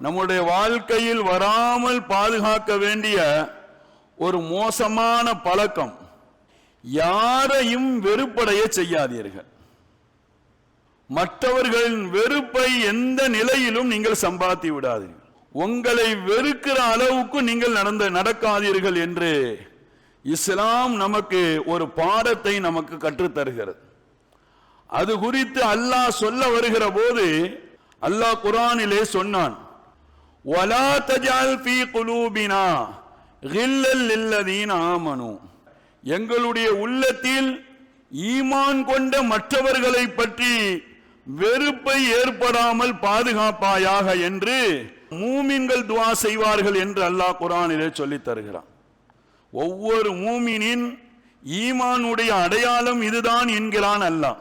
நம்முடைய வாழ்க்கையில் வராமல் பாதுகாக்க வேண்டிய ஒரு மோசமான பழக்கம், யாரையும் வெறுப்படைய செய்யாதீர்கள். மற்றவர்களின் வெறுப்பை எந்த நிலையிலும் நீங்கள் சம்பாதி விடாதீர்கள். உங்களை வெறுக்கிற அளவுக்கு நீங்கள் நடக்காதீர்கள் என்று இஸ்லாம் நமக்கு ஒரு பாடத்தை நமக்கு கற்றுத்தருகிறது. அது குறித்து அல்லாஹ் சொல்ல வருகிற போது அல்லாஹ் குர்ஆனிலே சொன்னான், வலா தஜால் ஃபீ குலூபினா கில்லல் லில்லதீன ஆமனு, எங்களுடைய உள்ளத்தில் ஈமான் கொண்ட மற்றவர்களை பற்றி வெறுப்பை ஏற்படாமல் பாதுகாப்பாயாக என்று மூமின்கள் துஆ செய்வார்கள் என்று அல்லாஹ் குர்ஆனிலே சொல்லித் தருகிறான். ஒவ்வொரு மூமினின் ஈமானுடைய அடையாளம் இதுதான் என்கிறான் அல்லாஹ்.